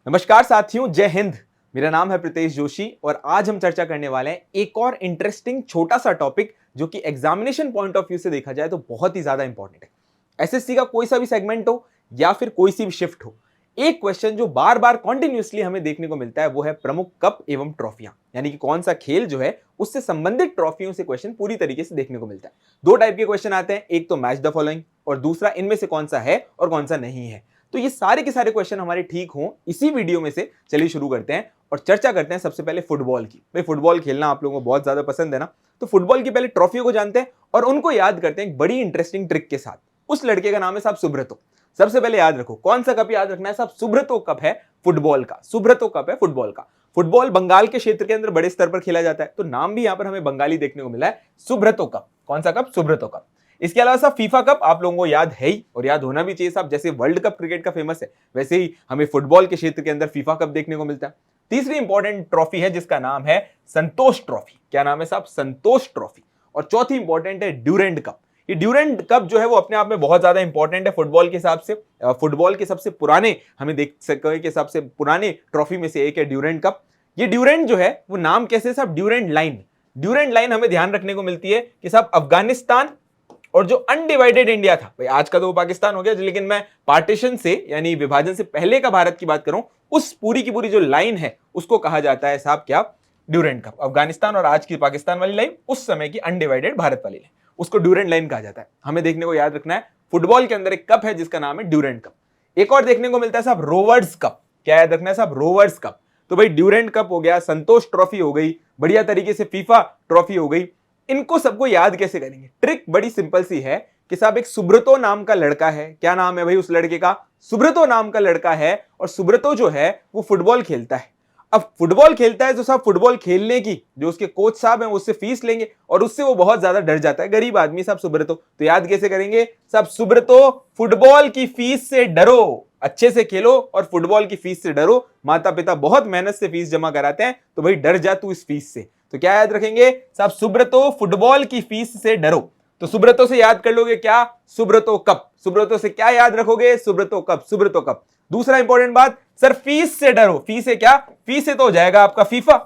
नमस्कार साथियों, जय हिंद। मेरा नाम है प्रीतेश जोशी और आज हम चर्चा करने वाले हैं एक और इंटरेस्टिंग छोटा सा टॉपिक जो कि एग्जामिनेशन पॉइंट ऑफ व्यू से देखा जाए तो बहुत ही ज्यादा इंपॉर्टेंट है। एसएससी का कोई सा भी सेगमेंट हो या फिर कोई सी भी शिफ्ट हो, एक क्वेश्चन जो बार बार कॉन्टिन्यूसली हमें देखने को मिलता है वो है प्रमुख कप एवं ट्रॉफियां, यानी कि कौन सा खेल जो है उससे संबंधित ट्रॉफियों से क्वेश्चन पूरी तरीके से देखने को मिलता है। दो टाइप के क्वेश्चन आते हैं, एक तो मैच द फॉलोइंग और दूसरा इनमें से कौन सा है और कौन सा नहीं है। तो ये सारे के सारे क्वेश्चन हमारे ठीक हों इसी वीडियो में से चलिए शुरू करते हैं और चर्चा करते हैं सबसे पहले फुटबॉल की। भाई फुटबॉल खेलना आप लोगों को बहुत ज्यादा पसंद है ना, तो फुटबॉल की पहले ट्रॉफियों को जानते हैं और उनको याद करते हैं एक बड़ी इंटरेस्टिंग ट्रिक के साथ। उस लड़के का नाम है साहब सुब्रतो। सबसे पहले याद रखो कौन सा कप याद रखना है साहब, सुब्रतो कप है फुटबॉल का। सुब्रतो कप है फुटबॉल का। फुटबॉल बंगाल के क्षेत्र के अंदर बड़े स्तर पर खेला जाता है, तो नाम भी यहां पर हमें बंगाली देखने को मिला है, सुब्रतो कप। कौन सा कप? सुब्रतो कप। इसके अलावा साहब फीफा कप आप लोगों को याद है ही और याद होना भी चाहिए साहब। जैसे वर्ल्ड कप क्रिकेट का फेमस है वैसे ही हमें फुटबॉल के क्षेत्र के अंदर फीफा कप देखने को मिलता है। तीसरी इंपॉर्टेंट ट्रॉफी है जिसका नाम है संतोष ट्रॉफी। क्या नाम है साहब? संतोष ट्रॉफी। और चौथी इंपॉर्टेंट है ड्यूरेंट कप। ये ड्यूरेंट कप जो है वो अपने आप में बहुत ज्यादा इंपॉर्टेंट है फुटबॉल के हिसाब से। फुटबॉल के सबसे पुराने, हमें देख सके के हिसाब से पुराने ट्रॉफी में से एक है ड्यूरेंट कप। ये ड्यूरेंट जो है वो नाम कैसे साहब? Durand line. ड्यूरेंट लाइन हमें ध्यान रखने को मिलती है कि साहब अफगानिस्तान और जो अनडिवाइडेड इंडिया था, भाई आज का तो वो पाकिस्तान हो गया, लेकिन मैं पार्टीशन से यानी विभाजन से पहले का भारत की बात करूं, उस पूरी की पूरी जो लाइन है उसको कहा जाता है साहब क्या? Durand cup. अफगानिस्तान और आज की पाकिस्तान वाली लाइन, उस समय की अनडिवाइडेड भारत वाली लाइन, उसको ड्यूरेंट लाइन कहा जाता है। हमें देखने को याद रखना है फुटबॉल के अंदर एक कप है जिसका नाम है ड्यूरेंट कप। एक और देखने को मिलता है साहब रोवर्स कप। क्या याद रखना है साहब? Rovers Cup. तो भाई ड्यूरेंट कप हो गया, संतोष ट्रॉफी हो गई, बढ़िया तरीके से फीफा ट्रॉफी हो गई। इनको सबको याद कैसे करेंगे? ट्रिक बड़ी सिंपल सी है कि साहब एक सुब्रतो नाम का लड़का है। क्या नाम है भाई उस लड़के का? सुब्रतो नाम का लड़का है और सुब्रतो जो है वो फुटबॉल खेलता है। अब फुटबॉल खेलता है तो साहब फुटबॉल खेलने की जो उसके कोच साहब हैं उससे फीस लेंगे और उससे वो बहुत ज्यादा डर जाता है, गरीब आदमी साहब सुब्रतो। तो याद कैसे करेंगे साहब? सुब्रतो फुटबॉल की फीस से डरो, अच्छे से खेलो और फुटबॉल की फीस से डरो। माता पिता बहुत मेहनत से फीस जमा कराते हैं, तो भाई डर जा तू इस फीस से। तो क्या याद रखेंगे साहब? सुब्रतो फुटबॉल की फीस से डरो। तो सुब्रतो से याद कर लोगे क्या? सुब्रतो कप। सुब्रतो से क्या याद रखोगे? Subroto Cup, Subroto Cup. दूसरा इंपॉर्टेंट बात सर, फीस से डरो। फीस से क्या? फीस से तो हो जाएगा आपका फीफा,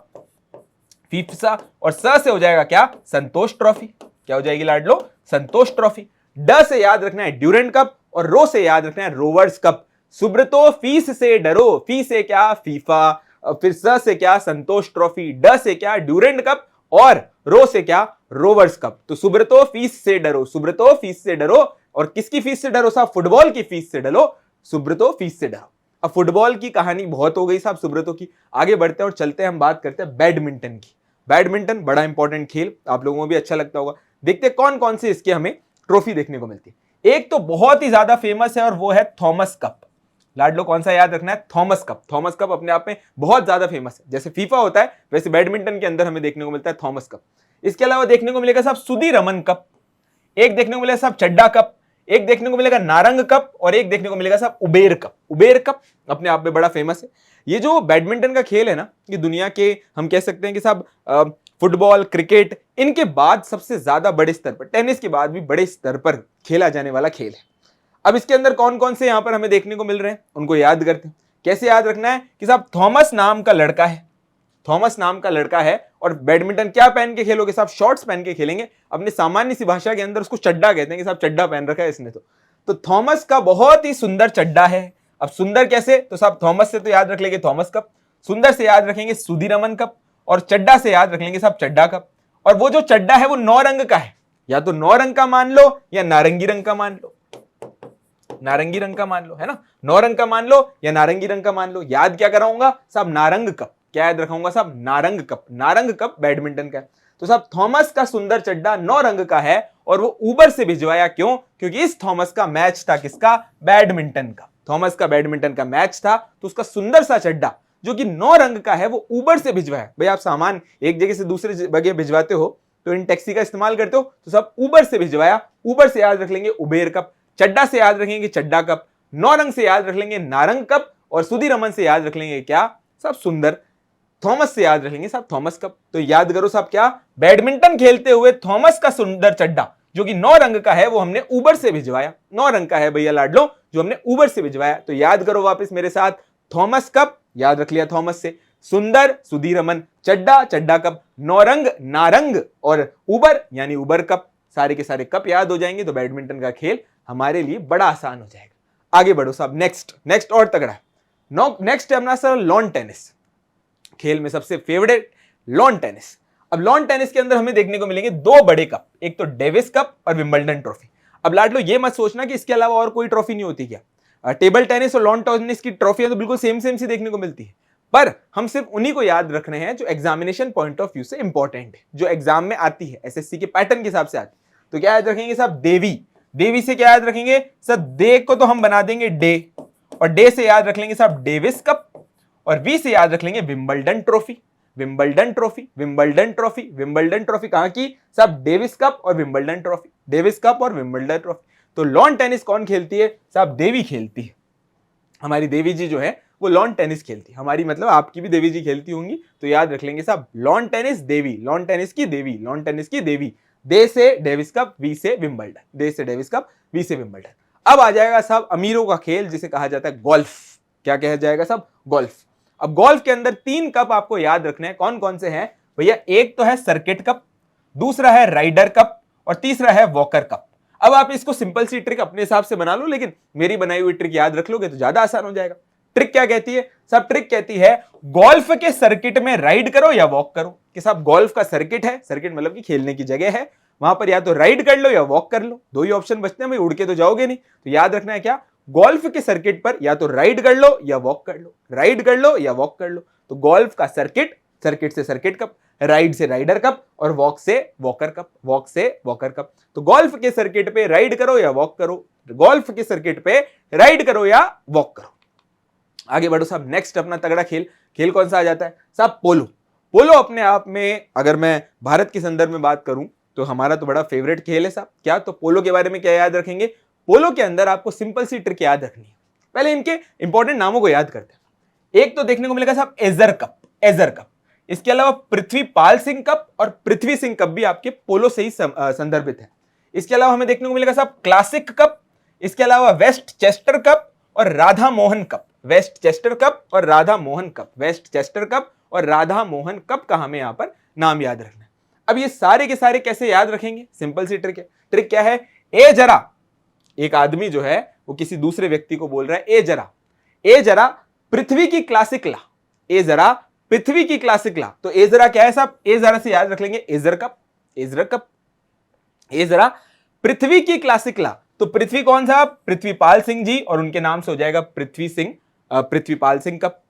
फीफसा, और स से हो जाएगा क्या? संतोष ट्रॉफी। क्या हो जाएगी लाडलो? संतोष ट्रॉफी। ड से याद रखना है ड्यूरेंट कप और रो से याद रखना है रोवर्स कप। सुब्रतो फीस से डरो। फी से क्या? फीफा, फिर स से क्या? संतोष ट्रॉफी, ड से क्या? ड्यूरेंट कप और रो से क्या? Rovers Cup. तो सुब्रतो फीस से डरो, सुब्रतो फीस से डरो। और किसकी फीस से डरो साहब? फुटबॉल की फीस से डरो, सुब्रतो फीस से डरो। अब फुटबॉल की कहानी बहुत हो गई साहब सुब्रतो की, आगे बढ़ते हैं और चलते हैं, हम बात करते हैं बैडमिंटन की। बैडमिंटन बड़ा इंपॉर्टेंट खेल, आप लोगों को भी अच्छा लगता होगा। देखते हैं कौन कौन से इसके हमें ट्रॉफी देखने को मिलती है। एक तो बहुत ही ज्यादा फेमस है और वो है थॉमस कप। लाडलो कौन सा याद रखना है? Thomas cup. थॉमस कप अपने आप में बहुत ज्यादा फेमस है। जैसे फीफा होता है वैसे बैडमिंटन के अंदर हमें देखने को मिलता है थॉमस कप। इसके अलावा देखने को मिलेगा साहब सुधीरमन कप, एक देखने को मिलेगा साहब चड्डा कप, एक देखने को मिलेगा नारंग कप और एक देखने को मिलेगा साहब उबेर कप। उबेर कप अपने आप में बड़ा फेमस है। ये जो बैडमिंटन का खेल है ना, ये दुनिया के हम कह सकते हैं कि साहब फुटबॉल, क्रिकेट, इनके बाद सबसे ज्यादा बड़े स्तर पर, टेनिस के बाद भी बड़े स्तर पर खेला जाने वाला खेल है। अब इसके अंदर कौन कौन से यहां पर हमें देखने को मिल रहे हैं उनको याद करते हैं। कैसे याद रखना है कि साहब थॉमस नाम का लड़का है, थॉमस नाम का लड़का है और बैडमिंटन क्या पहन के खेलोगे साहब? शॉर्ट्स पहन के खेलेंगे। अपने सामान्य सी भाषा के अंदर उसको चड्डा कहते हैं कि साहब चड्डा पहन रखा है इसने। तो थॉमस का बहुत ही सुंदर चड्डा है। अब सुंदर कैसे? तो साहब थॉमस से तो याद रख लेंगे थॉमस कप, सुंदर से याद रखेंगे सुधीरमन कप और चड्डा से याद रख लेंगे साहब चड्डा कप। और वो जो चड्डा है वो 9 रंग का है, या तो 9 रंग का मान लो या नारंगी रंग का मान लो, नारंगी रंग का मान लो, है ना? 9 रंग का मान लो या नारंगी रंग का मान लो। याद क्या कराऊंगा साहब? नारंग कप। क्या याद रखूंगा साहब? Narang cup. Narang cup badminton का है। तो साहब थॉमस का सुंदर चड्डा 9 रंग का है और वो ऊबर से भिजवाया। क्यों? क्योंकि इस थॉमस का मैच था किसका? बैडमिंटन का। थॉमस का बैडमिंटन का मैच था, तो उसका सुंदर सा चड्डा जो कि 9 रंग का है वो ऊबर से भिजवाया। भाई आप सामान एक जगह से दूसरी जगह भिजवाते हो तो इन टैक्सी का इस्तेमाल करते हो, तो सब ऊबर से भिजवाया। ऊबर से याद रख लेंगे उबेर कप, चड्डा से याद रखेंगे चड्डा कप, 9 रंग से याद रख लेंगे नारंग कप और सुधीरमन से याद रख लेंगे क्या साहब? सुंदर। थॉमस से याद रखेंगे साहब थॉमस कप। तो याद करो साहब क्या? बैडमिंटन खेलते हुए थॉमस का सुंदर चड्डा जो कि 9 रंग का है वो हमने ऊबर से भिजवाया। 9 रंग का है भैया लाडलो जो हमने ऊबर से भिजवाया। तो याद करो वापस मेरे साथ, थॉमस कप याद रख लिया थॉमस से। सुंदर सुधीरमन, चड्डा चड्डा कप, नौरंग नारंग और उबर यानी उबर कप, सारे के सारे कप याद हो जाएंगे तो बैडमिंटन का खेल हमारे लिए बड़ा आसान हो जाएगा। आगे बढ़ो साहब, नेक्स्ट और तगड़ा। नेक्स्ट है अपना सर लॉन टेनिस, खेल में सबसे फेवरेट लॉन टेनिस। अब लॉन टेनिस के अंदर हमें देखने को मिलेंगे दो बड़े कप, एक तो डेविस कप और विंबलडन ट्रॉफी। अब लाडलो ये मत सोचना कि इसके अलावा और कोई ट्रॉफी नहीं होती क्या, टेबल टेनिस और लॉन टेनिस की ट्रॉफियां तो बिल्कुल सेम सी देखने को मिलती है, पर हम सिर्फ उन्हीं को याद रख रहे हैं जो एग्जामिनेशन पॉइंट ऑफ व्यू से इंपॉर्टेंट है, जो एग्जाम में आती है, एसएससी के पैटर्न के हिसाब से आती है। तो क्या याद रखेंगे साहब, देवी से क्या याद रखेंगे सर, दे को तो हम बना देंगे डे, और डे से याद रख लेंगे साहब डेविस कप, और वी से याद रख लेंगे विंबलडन ट्रॉफी। विंबलडन ट्रॉफी कहां की साहब, डेविस कप और विंबलडन ट्रॉफी, डेविस कप और विंबलडन ट्रॉफी। तो लॉन टेनिस कौन खेलती है साहब, देवी खेलती है। हमारी देवी जी जो है वो लॉन टेनिस खेलती है, हमारी मतलब आपकी भी देवी जी खेलती होंगी, तो याद रख लेंगे साहब लॉन टेनिस देवी, लॉन टेनिस की देवी, लॉन टेनिस की देवी। दे से डेविस कप, वी से विंबलडन, दे से डेविस कप, वी से विंबलडन। अब आ जाएगा साहब अमीरों का खेल जिसे कहा जाता है गोल्फ। क्या कहा जाएगा साहब, गोल्फ। अब गोल्फ के अंदर 3 कप आपको याद रखने हैं, कौन कौन से हैं भैया, एक तो है सर्किट कप, दूसरा है राइडर कप और तीसरा है वॉकर कप। अब आप इसको सिंपल सी ट्रिक अपने हिसाब से बना लो, लेकिन मेरी बनाई हुई ट्रिक याद रख लोगे तो ज्यादा आसान हो जाएगा। ट्रिक क्या कहती है साहब, ट्रिक कहती है गोल्फ के सर्किट में राइड करो या वॉक करो। कि साहब गोल्फ का सर्किट है, सर्किट मतलब कि खेलने की जगह है, वहां पर या तो राइड कर लो या वॉक कर लो, दो ही ऑप्शन बचते हैं भाई, उड़ के तो जाओगे नहीं। तो याद रखना है क्या, गोल्फ के सर्किट पर या तो राइड कर लो या वॉक कर लो, राइड कर लो या वॉक कर लो। तो गोल्फ का सर्किट, सर्किट से सर्किट कप, राइड से राइडर कप और वॉक से वॉकर कप, वॉक से वॉकर कप। तो गोल्फ के सर्किट पे राइड करो या वॉक करो, गोल्फ के सर्किट पे राइड करो या वॉक करो। आगे बढ़ो साहब, नेक्स्ट अपना तगड़ा खेल कौन सा आ जाता है साहब, पोलो। पोलो अपने आप में अगर मैं भारत के संदर्भ में बात करूं तो हमारा तो बड़ा फेवरेट खेल है साहब। क्या, तो पोलो के बारे में क्या याद रखेंगे, पोलो के अंदर आपको सिंपल सी ट्रिक याद रखनी है। पहले इनके इंपॉर्टेंट नामों को याद करते हैं। एक तो देखने को मिलेगा साहब एजर कप, एजर कप। इसके अलावा पृथ्वीपाल सिंह कप और पृथ्वी सिंह कप भी आपके पोलो से ही संदर्भित है। इसके अलावा हमें देखने को मिलेगा साहब क्लासिक कप, इसके अलावा वेस्ट चेस्टर कप और Radha Mohan cup, waste Chester cup और Radha Mohan cup, waste Chester cup और राधा मोहन कप का हमें यहां पर नाम याद रखना है। अब ये सारे के सारे कैसे याद रखेंगे, सिंपल सी ट्रिक है। ट्रिक क्या है, ए जरा, एक आदमी जो है वो किसी दूसरे व्यक्ति को बोल रहा है ए जरा पृथ्वी की क्लासिक ला, ए जरा पृथ्वी की क्लासिक ला। तो ए जरा क्या है साहब, ए जरा से याद रख लेंगे एजर कप, एजर कप। ए जरा पृथ्वी की क्लासिक ला, तो पृथ्वी कौन साहब, पृथ्वीपाल सिंह जी, और उनके नाम से हो जाएगा पृथ्वीपाल सिंह कप।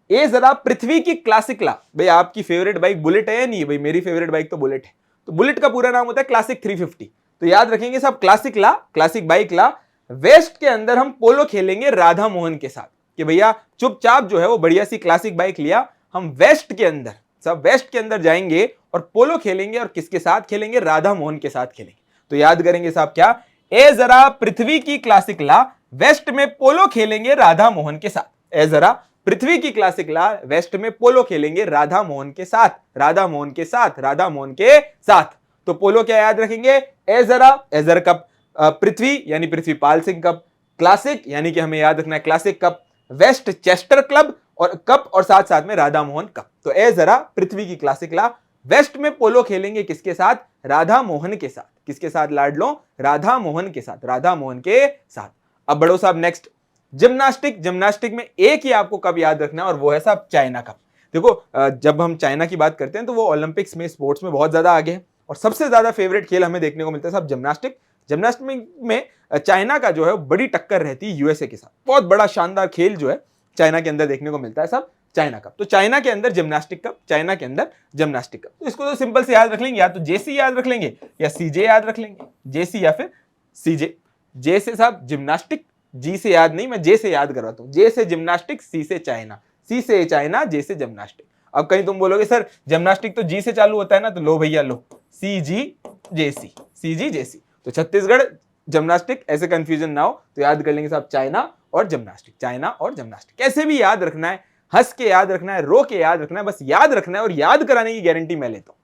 ए जरा पृथ्वी की क्लासिक ला, भाई आपकी फेवरेट बाइक बुलेट है या नहीं, भाई मेरी फेवरेट बाइक तो बुलेट है, तो बुलेट का पूरा नाम होता है क्लासिक 350। तो याद रखेंगे साहब क्लासिक ला, क्लासिक बाइक ला। वेस्ट के अंदर हम पोलो खेलेंगे राधा मोहन के साथ, कि भैया चुपचाप जो है वो बढ़िया सी क्लासिक बाइक लिया, हम वेस्ट के अंदर, सब वेस्ट के अंदर जाएंगे और पोलो खेलेंगे, और किसके साथ खेलेंगे, राधा मोहन के साथ खेलेंगे। तो याद करेंगे साहब क्या, ए जरा पृथ्वी की क्लासिक ला, वेस्ट में पोलो खेलेंगे राधा मोहन के साथ। ए जरा पृथ्वी की क्लासिक ला, वेस्ट में पोलो खेलेंगे राधा मोहन के साथ, राधा मोहन के साथ, राधा मोहन के साथ। तो पोलो क्या याद रखेंगे, ए जरा एजर कप, पृथ्वी यानी पृथ्वीपाल सिंह कप, क्लासिक यानी कि हमें याद रखना है classic Cup, waste Chester club और कप, और साथ साथ में राधा मोहन कप। तो ए जरा पृथ्वी की क्लासिक ला, वेस्ट में पोलो खेलेंगे किसके साथ, राधा मोहन के साथ। किसके साथ लाडलो, राधा मोहन के साथ, राधा मोहन के साथ। अब बढ़ो साहब नेक्स्ट, जिम्नास्टिक। जिम्नास्टिक में एक ही आपको कप याद रखना है और वो है साहब चाइना कप। देखो जब हम चाइना की बात करते हैं तो वो ओलंपिक्स में, स्पोर्ट्स में बहुत ज्यादा आगे है, और सबसे ज्यादा फेवरेट खेल हमें देखने को मिलता है साहब जिम्नास्टिक। जिम्नास्टिक में चाइना का जो है बड़ी टक्कर रहती है यूएसए के साथ, बहुत बड़ा शानदार खेल जो है चाइना के अंदर देखने को मिलता है साहब चाइना कप। तो चाइना के अंदर जिम्नास्टिक कप, चाइना के अंदर जिम्नास्टिक कप। तो इसको तो सिंपल से याद रख लेंगे, या तो जेसी याद रख लेंगे या सीजे याद रख लेंगे, जेसी या फिर सीजे। जे से साहब जिम्नास्टिक, जी से याद नहीं, मैं जे से याद करवाता हूं। जे से जिम्नास्टिक, सी से चाइना, सी से चाइना, जे से जिम्नास्टिक। अब कहीं तुम बोलोगे सर जिम्नास्टिक तो जी से चालू होता है ना, तो लो भैया लो, सी जी जेसी, सी जी जेसी। तो छत्तीसगढ़ जिम्नास्टिक, ऐसे कंफ्यूजन ना हो तो याद कर लेंगे साहब चाइना और जिम्नास्टिक, चाइना और जिम्नास्टिक। कैसे भी याद रखना है, हंस के याद रखना है, रो के याद रखना है, बस याद रखना है, और याद कराने की गारंटी मैं लेता हूं।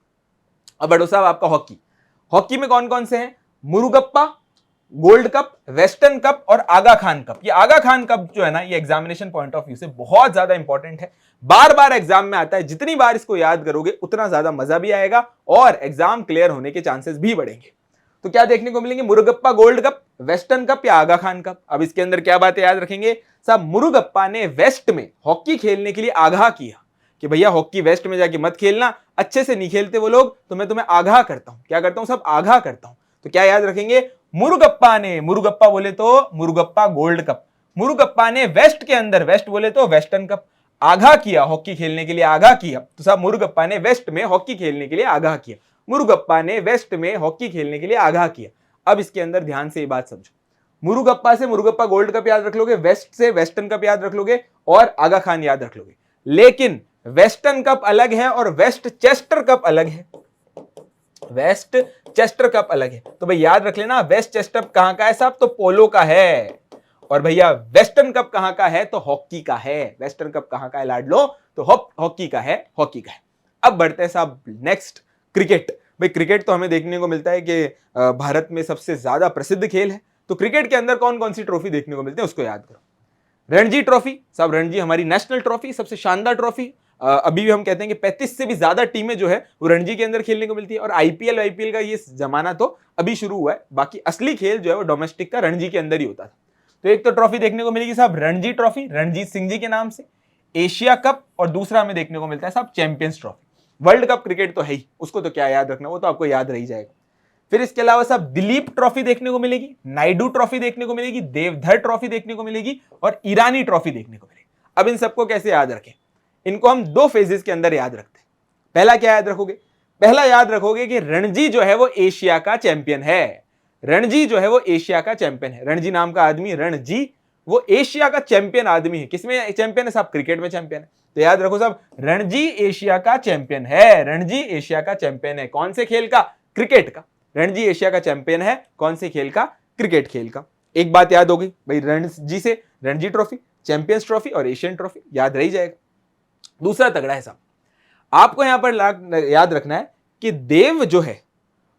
अब बड़ो साहब आपका हॉकी। हॉकी में कौन कौन से हैं, Murugappa, gold cup, western cup और आगा खान कप। ये आगा खान कप जो है ना, ये एग्जामिनेशन पॉइंट ऑफ व्यू से बहुत ज्यादा इंपॉर्टेंट है, बार बार एग्जाम में आता है। जितनी बार इसको याद करोगे उतना ज्यादा मजा भी आएगा और एग्जाम क्लियर होने के चांसेस भी बढ़ेंगे। तो क्या देखने को मिलेंगे, Murugappa gold cup, western cup या आगा खान कप। अब इसके अंदर क्या बातें याद रखेंगे साहब, मुरुगप्पा ने वेस्ट में हॉकी खेलने के लिए आगाह किया कि भैया हॉकी वेस्ट में जाके मत खेलना, अच्छे से नहीं खेलते वो लोग, तो मैं तुम्हें आगाह करता हूं। क्या करता हूं साहब, आगाह करता हूं। तो क्या याद रखेंगे, मुरुगप्पा ने, मुरुगप्पा बोले तो मुरुगप्पा गोल्ड कप, मुरुगप्पा ने वेस्ट के अंदर, वेस्ट बोले तो वेस्टर्न कप, आगाह किया हॉकी खेलने के लिए, आगाह किया। तो साहब मुरुगप्पा ने वेस्ट में हॉकी खेलने के लिए आगाह किया, मुरुगप्पा ने वेस्ट में हॉकी खेलने के लिए आगाह किया। अब इसके अंदर ध्यान से ये बात समझो, मुरुगप्पा से मुरुगप्पा गोल्ड कप याद रख लोगे, वेस्ट से वेस्टर्न कप याद रख लोगे और आगा खान याद रख लोगे, लेकिन वेस्टर्न कप अलग है और वेस्ट चेस्टर कप अलग है, वेस्ट चेस्टर कप अलग है। तो भाई याद रख लेना, वेस्ट चेस्टर कहां का है साहब, तो पोलो का है, और भैया वेस्टर्न कप कहां का है, तो हॉकी का है। वेस्टर्न कप कहां का है लाडलो, तो हॉकी का है, हॉकी का है। अब बढ़ते हैं साहब नेक्स्ट, क्रिकेट। भाई क्रिकेट तो हमें देखने को मिलता है कि भारत में सबसे ज्यादा प्रसिद्ध खेल है। तो क्रिकेट के अंदर कौन कौन सी ट्रॉफी देखने को मिलती है उसको याद करो। रणजी ट्रॉफी साहब, रणजी हमारी नेशनल ट्रॉफी, सबसे शानदार ट्रॉफी। अभी भी हम कहते हैं कि 35 से भी ज्यादा टीमें जो है वो रणजी के अंदर खेलने को मिलती है। और आईपीएल का ये जमाना तो अभी शुरू हुआ है, बाकी असली खेल जो है वो डोमेस्टिक का रणजी के अंदर ही होता था। तो एक तो ट्रॉफी देखने को मिलेगी साहब रणजी ट्रॉफी, रणजीत सिंह जी के नाम से, एशिया कप, और दूसरा हमें देखने को मिलता है साहब champions trophy. World cup cricket तो है ही, उसको तो क्या याद रखना, वो तो आपको याद रह जाएगा। फिर इसके अलावा साहब दिलीप ट्रॉफी देखने को मिलेगी, नायडू ट्रॉफी देखने को मिलेगी, देवधर ट्रॉफी देखने को मिलेगी और ईरानी ट्रॉफी देखने को मिलेगी। अब इन सबको कैसे याद रखें, इनको हम दो फेजेस के अंदर याद रखते हैं। पहला क्या याद रखोगे, पहला याद रखोगे कि रणजी जो है वो एशिया का चैंपियन है, रणजी जो है वो एशिया का चैंपियन है। रणजी नाम का आदमी, रणजी, वो एशिया का चैंपियन आदमी है। किसमें चैंपियन है साहब, क्रिकेट में चैंपियन है। तो याद रखो साहब, रणजी एशिया का चैंपियन है, रणजी एशिया का चैंपियन है। कौन से खेल का, क्रिकेट का। रणजी एशिया का चैंपियन है कौन से खेल का, क्रिकेट खेल का। एक बात याद हो गई भाई, रणजी से रणजी ट्रॉफी, चैंपियंस ट्रॉफी और एशियन ट्रॉफी याद रह जाएगा। दूसरा तगड़ा है साहब, आपको यहां पर याद रखना है कि देव जो है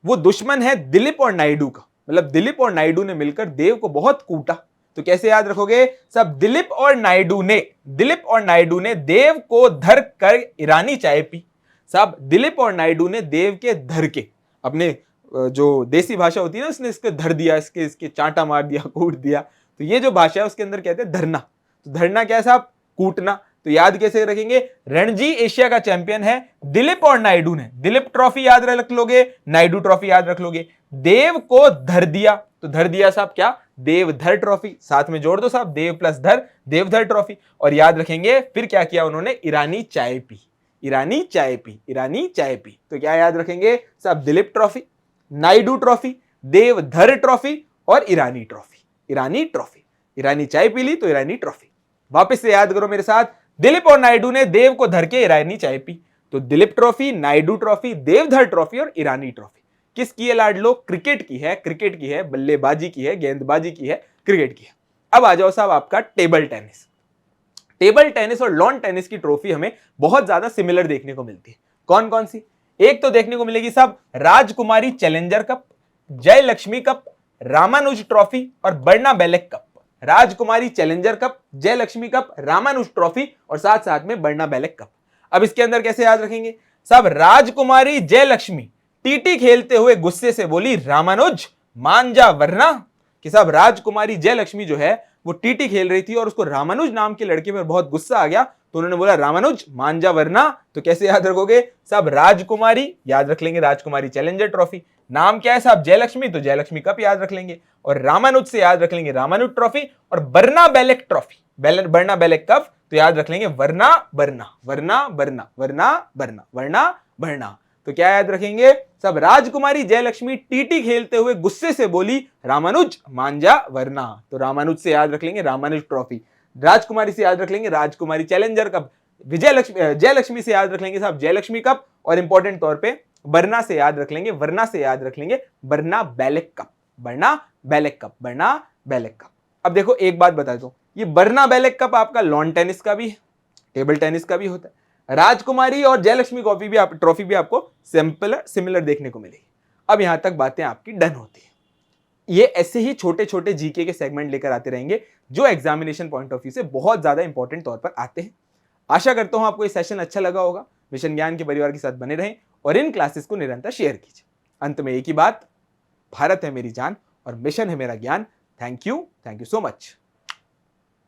वो दुश्मन है दिलीप और नायडू का, मतलब दिलीप और नायडू ने मिलकर देव को बहुत कूटा। तो कैसे याद रखोगे साहब, दिलीप और नायडू ने देव को धर कर ईरानी चाय पी। साहब दिलीप और नायडू ने देव के धर के, अपने जो देसी भाषा होती है ना, उसने इसके धर दिया, इसके चांटा मार दिया, कूट दिया। तो ये जो भाषा है उसके अंदर कहते हैं धरना। तो धरना क्या है साहब, कूटना। तो याद कैसे रखेंगे, रणजी एशिया का चैंपियन है दिलीप और नायडू ने, दिलीप ट्रॉफी याद रख लोगे, नायडू ट्रॉफी याद रख लोगे। देव को धर दिया, तो धर दिया साहब क्या, देवधर ट्रॉफी। साथ में जोड़ दो साहब, देव प्लस धर, देवधर ट्रॉफी। और याद रखेंगे फिर क्या किया उन्होंने, ईरानी चाय पी, ईरानी चाय पी, ईरानी चाय पी। तो क्या याद रखेंगे साहब, Dilip Trophy, Naidu Trophy, Deodhar Trophy और ईरानी ट्रॉफी, ईरानी ट्रॉफी। ईरानी चाय पी ली तो ईरानी ट्रॉफी। वापस से याद करो मेरे साथ, दिलीप और नायडू ने देव को धर के ईरानी चाय पी। तो Dilip Trophy, Naidu Trophy, Deodhar Trophy और ईरानी ट्रॉफी किसकी है लाडलो, क्रिकेट की है, क्रिकेट की है, बल्लेबाजी की है, गेंदबाजी की है, क्रिकेट की है। अब आ जाओ साहब आपका टेबल टेनिस। टेबल टेनिस और लॉन टेनिस की ट्रॉफी हमें बहुत ज्यादा सिमिलर देखने को मिलती है। कौन कौन सी, एक तो देखने को मिलेगी साहब Rajkumari Challenger Cup, Jayalakshmi Cup, Ramanuj Trophy और Barna Bellack Cup. Rajkumari Challenger Cup, Jayalakshmi Cup, Ramanuj Trophy और साथ साथ में बर्ना बेलेक कप। अब इसके अंदर कैसे याद रखेंगे साहब, राजकुमारी जयलक्ष्मी टीटी खेलते हुए गुस्से से बोली रामानुज मान जा वरना। कि साहब राजकुमारी जयलक्ष्मी जो है वो टीटी खेल रही थी और उसको रामानुज नाम के लड़के पर बहुत गुस्सा आ गया, तो उन्होंने बोला रामानुज मान जा वरना। तो कैसे याद रखोगे साहब, राजकुमारी याद रख लेंगे, राजकुमारी चैलेंजर ट्रॉफी। नाम क्या है साहब, जयलक्ष्मी, तो जयलक्ष्मी कप याद रख लेंगे। और रामानुज से याद रख लेंगे रामानुज ट्रॉफी। और बर्ना बेलेक ट्रॉफी, बर्ना बेलेक कप, तो याद रख लेंगे वरना बरना, वरना बरना, वरना बरना, वरना बरना। तो क्या याद रखेंगे सब, राजकुमारी जयलक्ष्मी टीटी खेलते हुए गुस्से से बोली रामानुज मान जा वरना। तो रामानुज से याद रख लेंगे रामानुज ट्रॉफी, राजकुमारी से याद रख लेंगे राजकुमारी चैलेंजर कप, जयलक्ष्मी से याद रख लेंगे साहब जयलक्ष्मी कप, और इंपॉर्टेंट तौर पे बरना से याद रख लेंगे, वरना से याद रख लेंगे बरना बेलेक कप, बरना बेलेक कप, बरना बेलेक कप। अब देखो एक बात बता दो, ये बरना बेलेक कप आपका लॉन टेनिस का भी है, टेबल टेनिस का भी होता है। राजकुमारी और जयलक्ष्मी ट्रॉफी भी आपको सिमिलर देखने को मिलेगी। अब यहां तक बातें आपकी डन होती है। ये ऐसे ही छोटे छोटे जीके के सेगमेंट लेकर आते रहेंगे जो एग्जामिनेशन पॉइंट ऑफ व्यू से बहुत ज्यादा इंपॉर्टेंट तौर पर आते हैं। आशा करता हूं आपको ये सेशन अच्छा लगा होगा। मिशन ज्ञान के परिवार के साथ बने रहें और इन क्लासेस को निरंतर शेयर कीजिए। अंत में एक ही बात, भारत है मेरी जान और मिशन है मेरा ज्ञान। Thank you so much.